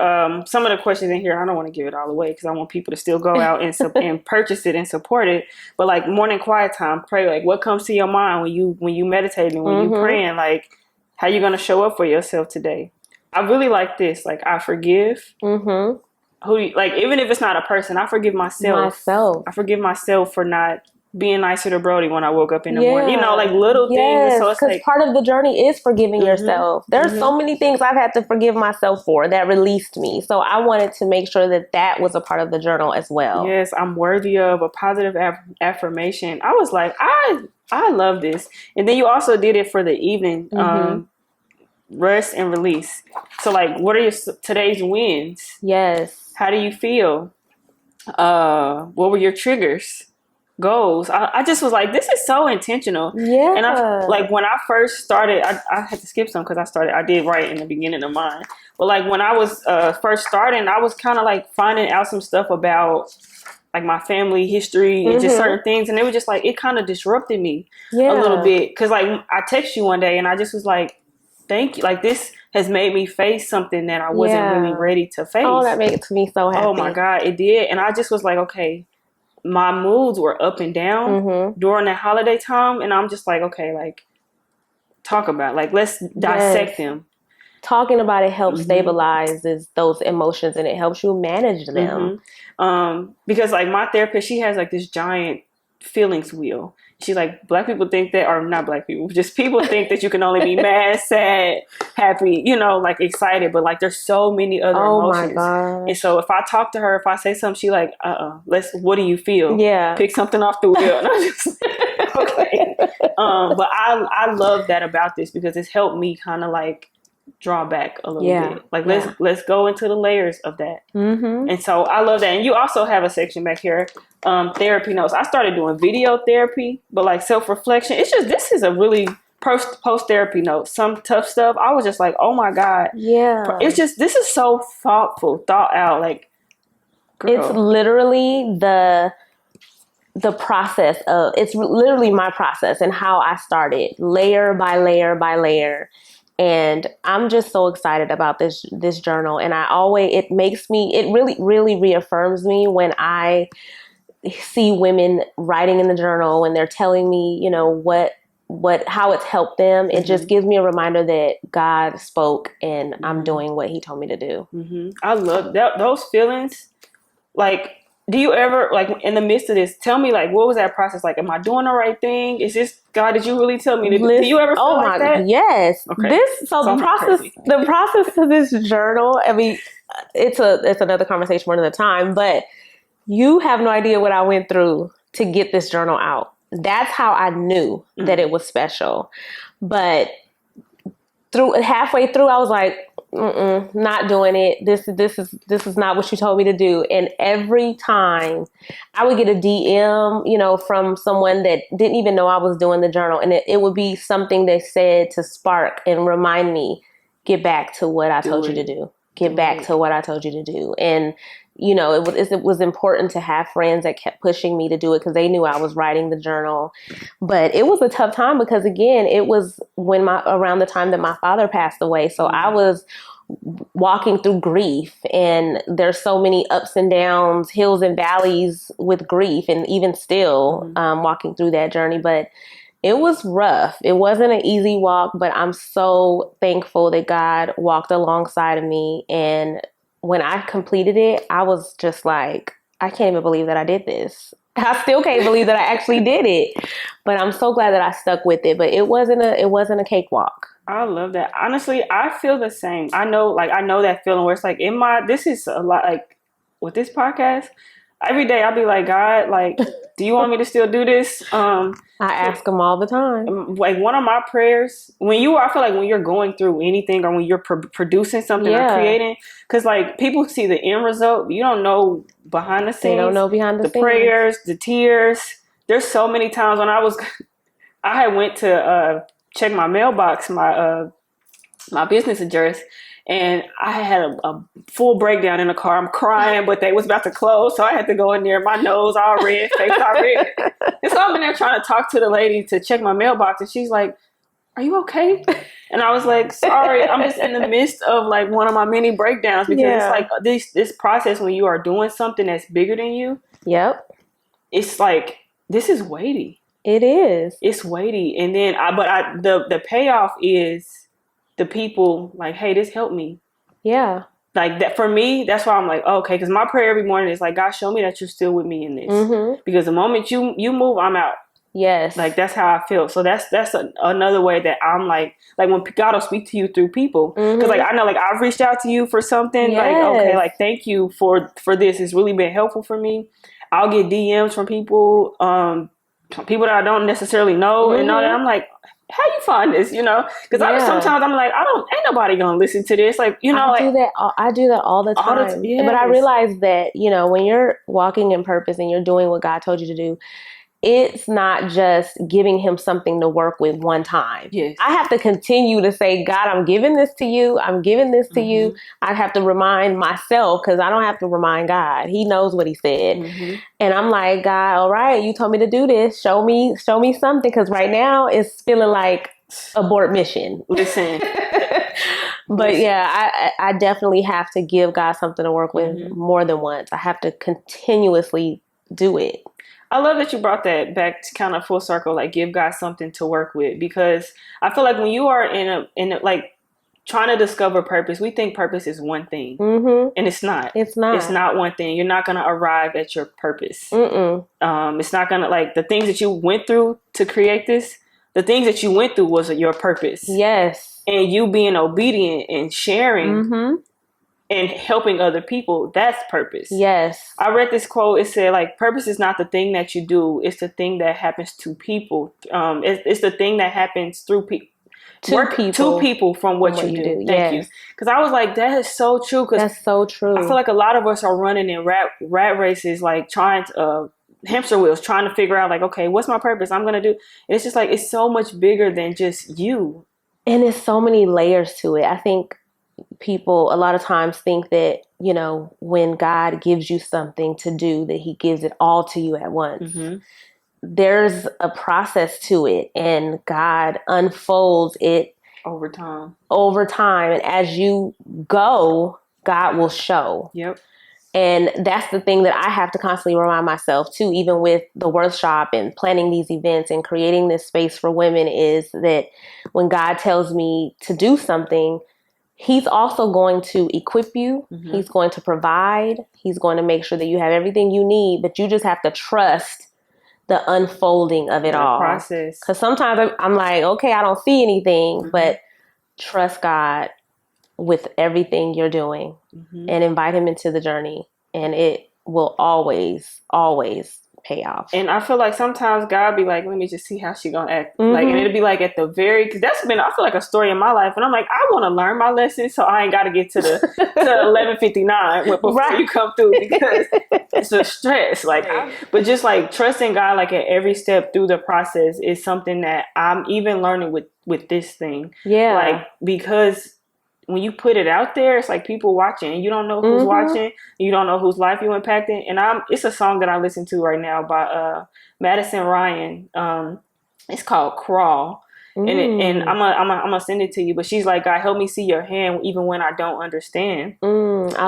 some of the questions in here, I don't want to give it all away because I want people to still go out and purchase it and support it. But like morning quiet time, pray. Like what comes to your mind when you meditate and when you praying? Like how you gonna show up for yourself today? I really like this. Like I forgive. Like even if it's not a person, I forgive myself. I forgive myself for not being nicer to Brody when I woke up in the morning. You know, like little things. So it's because like part of the journey is forgiving yourself. There's so many things I've had to forgive myself for that released me. So I wanted to make sure that that was a part of the journal as well. Yes, I'm worthy of a positive affirmation. I was like, I love this. And then you also did it for the evening, rest and release. So like, what are your today's wins? Yes. How do you feel? What were your triggers? Goals. I just was like, this is so intentional. Yeah. And I like when I first started, I had to skip some because I did write in the beginning of mine. But like when I was first starting, I was kind of like finding out some stuff about like my family history and just certain things. And it was just like, it kind of disrupted me a little bit. Cause like I texted you one day and I just was like, thank you. Like this has made me face something that I wasn't really ready to face. Oh, that made me so happy. Oh my God, it did. And I just was like, okay, my moods were up and down during that holiday time. And I'm just like, okay, like talk about, like, let's dissect them. Talking about it helps stabilizes those emotions and it helps you manage them. Because like my therapist, she has like this giant feelings wheel. She's like, black people think that, or not black people, just people think that you can only be mad, sad, happy, you know, like excited, but like there's so many other emotions. And so if I talk to her, if I say something, she like, what do you feel? Yeah. Pick something off the wheel. And I just, okay. But I love that about this because it's helped me kind of like draw back a little bit. Like let's go into the layers of that. And so I love that. And you also have a section back here, therapy notes. I started doing video therapy, but like self-reflection. It's just, this is a really post therapy note. Some tough stuff. I was just like, oh my God. Yeah. It's just, this is so thoughtful, thought out. Like, girl. It's literally the process of, it's literally my process and how I started layer by layer by layer. And I'm just so excited about this journal. And it really, really reaffirms me when I see women writing in the journal and they're telling me, you know, how it's helped them. It just gives me a reminder that God spoke and I'm doing what he told me to do. I love that. Those feelings. Like, do you ever, like, in the midst of this, tell me, like, what was that process? Like, am I doing the right thing? Is this, God, did you really tell me to do? Do you ever feel like that? Yes. Okay. The process of this journal, I mean, it's another conversation for another time, but you have no idea what I went through to get this journal out. That's how I knew that it was special. But halfway through, I was like, not doing it. This is not what you told me to do. And every time I would get a DM, you know, from someone that didn't even know I was doing the journal, and it would be something they said to spark and remind me, get back to what I told you to do. Get back to what I told you to do. And you know, it was important to have friends that kept pushing me to do it because they knew I was writing the journal. But it was a tough time because, again, it was around the time that my father passed away. So I was walking through grief, and there's so many ups and downs, hills and valleys with grief, and even still walking through that journey. But it was rough. It wasn't an easy walk, but I'm so thankful that God walked alongside of me and when I completed it, I was just like, I can't even believe that I did this. I still can't believe that I actually did it, but I'm so glad that I stuck with it. But it wasn't a cakewalk. I love that. Honestly, I feel the same. I know that feeling where it's like this is a lot, like with this podcast, every day I'll be like, God, like, do you want me to still do this? I ask him all the time. Like one of my prayers, I feel like when you're going through anything or when you're producing something or creating, because like people see the end result, you don't know behind the scenes. They don't know behind the scenes. Prayers, the tears. There's so many times when I had went to check my mailbox, my business address, and I had a full breakdown in the car. I'm crying, but they was about to close, so I had to go in there. My nose all red, face all red. And so I'm in there trying to talk to the lady to check my mailbox, and she's like, "Are you okay?" And I was like, "Sorry, I'm just in the midst of like one of my many breakdowns because it's like this process when you are doing something that's bigger than you. Yep, it's like this is weighty. It is. It's weighty, and then the payoff is." The people like, hey, this helped me. Yeah. Like that for me, that's why I'm like, okay, because my prayer every morning is like, God, show me that you're still with me in this. Mm-hmm. Because the moment you move, I'm out. Yes. Like that's how I feel. So that's another way that I'm like when God will speak to you through people. Because like I know like I've reached out to you for something. Like, okay, like thank you for this. It's really been helpful for me. I'll get DMs from people, people that I don't necessarily know and all that. I'm like, how you find this, because sometimes I'm like, ain't nobody gonna listen to this, like, I do that all the time. But I realize that when you're walking in purpose and you're doing what God told you to do, it's not just giving him something to work with one time. Yes. I have to continue to say, God, I'm giving this to you. I'm giving this to you. I have to remind myself because I don't have to remind God. He knows what he said. And I'm like, God, all right, you told me to do this. Show me something. Because right now it's feeling like abort mission. Listen. But yeah, I definitely have to give God something to work with more than once. I have to continuously do it. I love that you brought that back to kind of full circle, like give God something to work with, because I feel like when you are in a like trying to discover purpose, we think purpose is one thing, and it's not. It's not one thing. You're not going to arrive at your purpose. It's not going to, like, the things that you went through to create this, the things that you went through was your purpose. Yes. And you being obedient and sharing and helping other people, that's purpose. Yes. I read this quote. It said, like, purpose is not the thing that you do. It's the thing that happens to people. It's the thing that happens through people. To people from what you do. Thank you. Because I was like, that is so true. That's so true. I feel like a lot of us are running in rat races, like trying to, hamster wheels, trying to figure out, like, okay, what's my purpose? I'm going to do. And it's just like, it's so much bigger than just you. And there's so many layers to it. I think people a lot of times think that, when God gives you something to do, that he gives it all to you at once. There's a process to it, and God unfolds it over time. And as you go, God will show. Yep. And that's the thing that I have to constantly remind myself too, even with the workshop and planning these events and creating this space for women, is that when God tells me to do something, he's also going to equip you. He's going to provide. He's going to make sure that you have everything you need, but you just have to trust the unfolding of it all. Process. Because sometimes I'm like, okay, I don't see anything, but trust God with everything you're doing and invite him into the journey, and it will always, always pay off. And I feel like sometimes God be like, let me just see how she gonna act. Like, and it'll be like at the very, because that's been, I feel like, a story in my life, and I'm like, I want to learn my lesson, so I ain't got to get to the to 11:59 before you come through, because it's a stress. Like, but just like trusting God, like at every step through the process, is something that I'm even learning with this thing. Yeah, like, because when you put it out there, it's like people watching, and you don't know who's watching. You don't know whose life you're impacting. And it's a song that I listen to right now by Madison Ryan. It's called Crawl. And I'm gonna send it to you. But she's like, God, help me see your hand even when I don't understand. I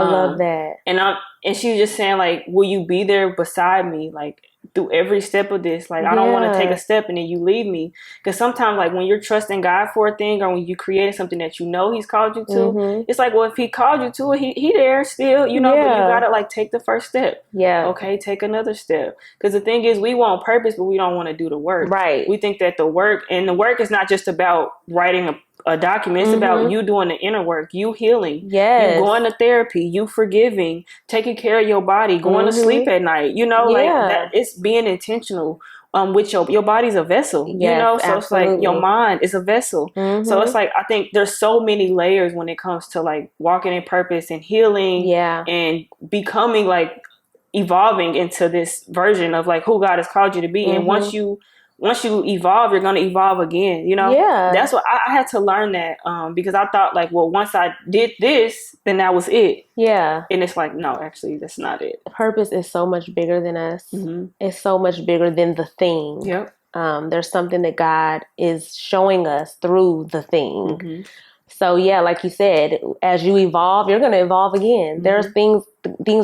love that. And she was just saying, like, will you be there beside me, like, through every step of this. Like, I don't want to take a step and then you leave me. Because sometimes, like, when you're trusting God for a thing, or when you created something that you know he's called you to, it's like, well, if he called you to it, he there still, you know, but you got to, like, take the first step. Okay, take another step. Because the thing is, we want purpose, but we don't want to do the work. Right. We think that the work is not just about writing a document. It's about you doing the inner work, you healing, you going to therapy, you forgiving, taking care of your body, going to sleep at night, you know, like that. It's being intentional with your body's a vessel, you know, so it's like your mind is a vessel. So it's like, I think there's so many layers when it comes to like walking in purpose and healing and becoming, like, evolving into this version of like who God has called you to be. And once you evolve, you're going to evolve again, you know? That's what I had to learn that, because I thought, like, well, once I did this, then that was it. And it's like, no, actually, that's not it. Purpose is so much bigger than us. It's so much bigger than the thing. There's something that God is showing us through the thing. So yeah, like you said, as you evolve, you're going to evolve again. There's things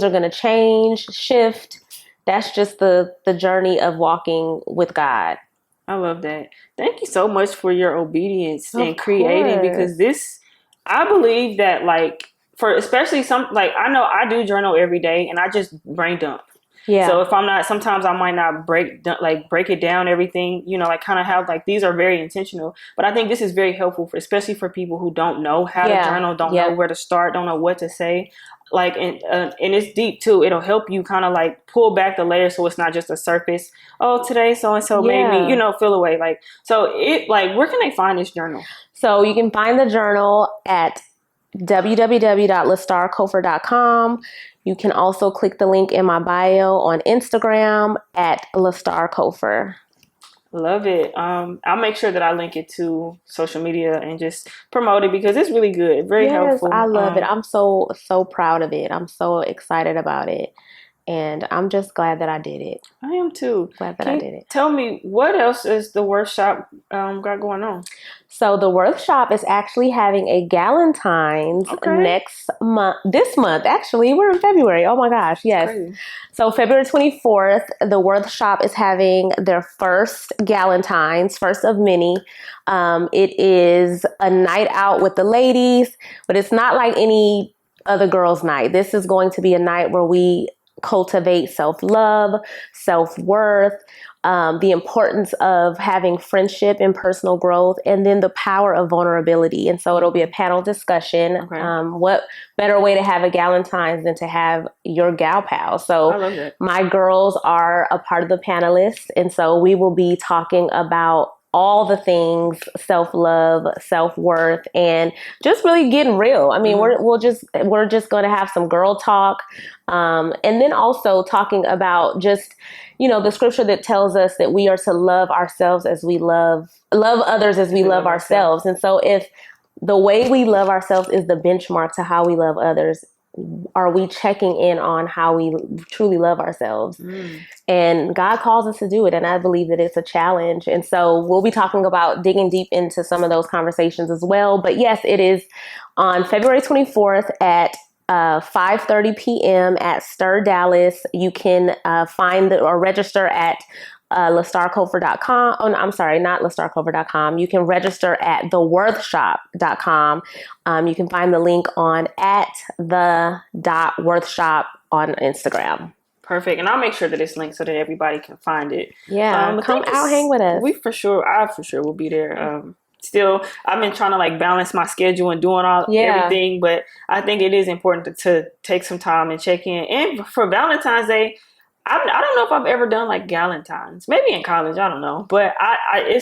are going to change, shift. That's just the journey of walking with God. I love that. Thank you so much for your obedience and creating, because this, I believe that, like, for especially like, I know I do journal every day and I just brain dump. So if I'm not, sometimes I might not break it down everything, you know, like kind of have, like, these are very intentional, but I think this is very helpful for, especially for people who don't know how to journal, don't know where to start, don't know what to say. Like, and it's deep too. It'll help you kind of like pull back the layers, so it's not just a surface. Oh, today so-and-so made me, you know, feel away. Like, so it, like, where can they find this journal? So you can find the journal at www.LeStarCofer.com. You can also click the link in my bio on Instagram at LeStar Cofer. Love it. I'll make sure that I link it to social media and just promote it, because it's really good. Very helpful. I love it. I'm so proud of it. I'm so excited about it. And I'm just glad that I did it. I am too. Glad that I did it. Tell me, what else is the workshop got going on? So the workshop is actually having a Galentine's next month. This month, actually. We're in February. Oh my gosh. Yes. Crazy. So February 24th, the workshop is having their first Galentine's, first of many. It is a night out with the ladies, but it's not like any other girls' night. This is going to be a night where we cultivate self-love, self-worth, the importance of having friendship and personal growth, and then the power of vulnerability. And so it'll be a panel discussion. What better way to have a Galentine's than to have your gal pal? So my girls are a part of the panelists. And so we will be talking about all the things, self-love, self-worth, and just really getting real. I mean, we're just going to have some girl talk. And then also talking about just, you know, the scripture that tells us that we are to love ourselves as we love others as we love ourselves. And so if the way we love ourselves is the benchmark to how we love others, are we checking in on how we truly love ourselves? And God calls us to do it. And I believe that it's a challenge. And so we'll be talking about digging deep into some of those conversations as well. But yes, it is on February 24th at 5:30 p.m. at Stir Dallas. You can find or register at LeStarCofer.com. Oh, no, I'm sorry, not LeStarCofer.com. You can register at theworthshop.com. You can find the link on at the.worthshop on Instagram. Perfect. And I'll make sure that it's linked so that everybody can find it. Come out, hang with us. I for sure will be there. Still, I've been trying to like balance my schedule and doing everything, but I think it is important to take some time and check in. And for Valentine's Day, I don't know if I've ever done like Galentine's. Maybe in college, I don't know. But I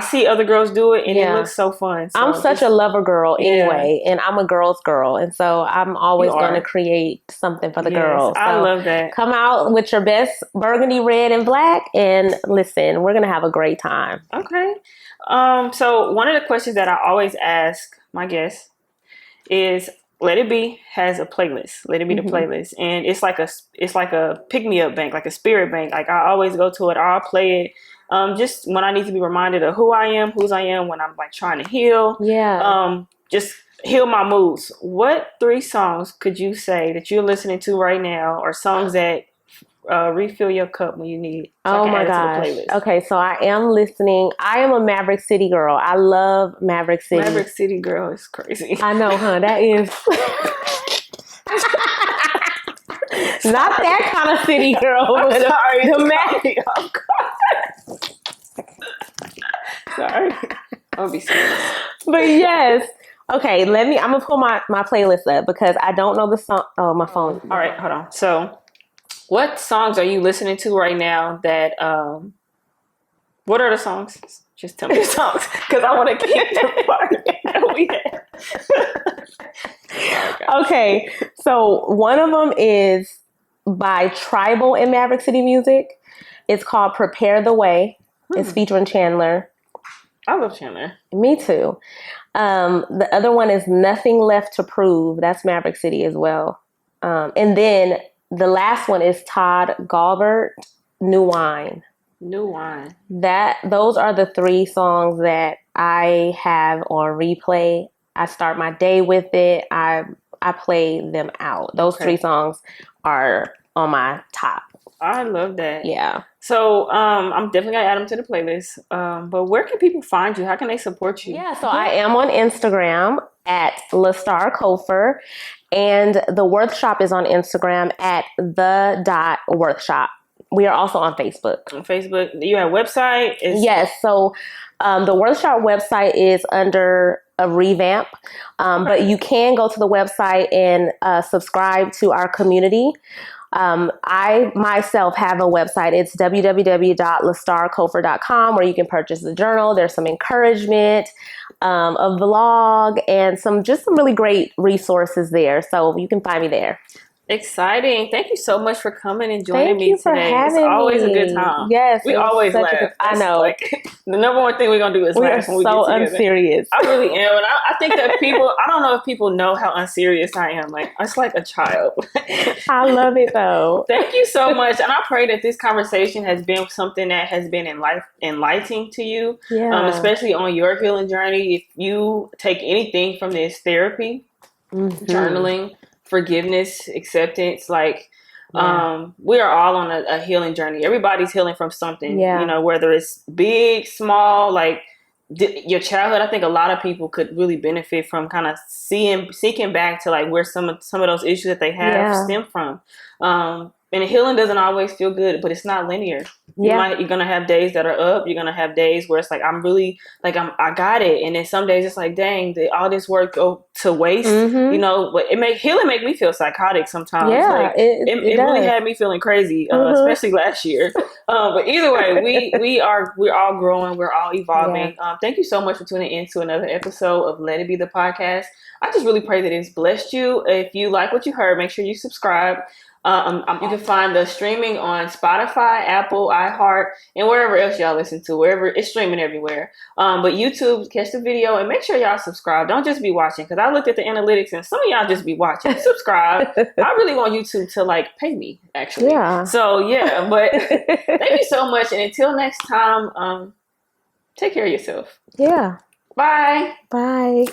see other girls do it, and it looks so fun. So I'm such a lover girl anyway, and I'm a girl's girl, and so I'm always going to create something for the girls. So I love that. Come out with your best burgundy, red, and black, and listen, we're gonna have a great time. Okay. So one of the questions that I always ask my guests is, Let It Be has a playlist. Let It Be the playlist. And it's like a pick-me-up bank, like a spirit bank. Like I always go to it, or I'll play it just when I need to be reminded of who I am, whose I am, when I'm like trying to heal. Just heal my moods. What 3 songs could you say that you're listening to right now, or songs that refill your cup when you need. So Oh my gosh. Okay, so I am listening. I am a Maverick City girl. I love Maverick City. Maverick City girl is crazy. I know, huh? That is not that kind of city girl. I'm sorry. The Maverick. Sorry. I'll be serious. But yes. Okay, I'm gonna pull my playlist up because I don't know the song. Oh, my phone. All right, hold on. So what songs are you listening to right now that what are the songs? Just tell me the songs because I want to keep the party that we have. Okay, so one of them is by Tribal and Maverick City Music. It's called Prepare the Way. It's featuring Chandler. I love Chandler. Me too. The other one is Nothing Left to Prove. That's Maverick City as well. And then the last one is Todd Galbert, New Wine. New Wine. Those are the 3 songs that I have on replay. I start my day with it. I play them out. Those 3 songs are on my top. I love that. Yeah. So I'm definitely gonna add them to the playlist. But where can people find you? How can they support you? Yeah, so I am on Instagram at LeStar Cofer, and the Worthshop is on Instagram at the.worthshop. We are also on Facebook. On Facebook, you have a website? Yes, so the Worthshop website is under a revamp, but you can go to the website and subscribe to our community. I myself have a website. It's www.lestarcofer.com where you can purchase the journal. There's some encouragement, a vlog, and some really great resources there. So you can find me there. Exciting. Thank you so much for coming and joining me for today. Having it's always me. a good time. Yes. We always laugh. I know. Like, the number one thing we're going to do is we laugh are when we so get together. unserious. I really am. And I think that I don't know if people know how unserious I am. Like, it's like a child. I love it though. Thank you so much. And I pray that this conversation has been something that has been enlightening to you, especially on your healing journey. If you take anything from this therapy, journaling, forgiveness, acceptance, like we are all on a healing journey. Everybody's healing from something, whether it's big, small, like your childhood. I think a lot of people could really benefit from kind of seeking back to like where some of those issues that they have stem from. And healing doesn't always feel good, but it's not linear. You're going to have days that are up. You're going to have days where it's like, I'm really like, I got it. And then some days it's like, dang, did all this work go to waste? But healing make me feel psychotic sometimes. Yeah, like, it really had me feeling crazy, especially last year. But either way, we're all growing. We're all evolving. Thank you so much for tuning in to another episode of Let It Be the Podcast. I just really pray that it's blessed you. If you like what you heard, make sure you subscribe. You can find the streaming on Spotify, Apple, iHeart, and wherever else y'all listen to. Wherever it's streaming everywhere. But YouTube, catch the video and make sure y'all subscribe. Don't just be watching, because I looked at the analytics and some of y'all just be watching. Subscribe. I really want YouTube to like pay me, actually. Yeah. So yeah, but thank you so much, and until next time, take care of yourself. Yeah. Bye. Bye.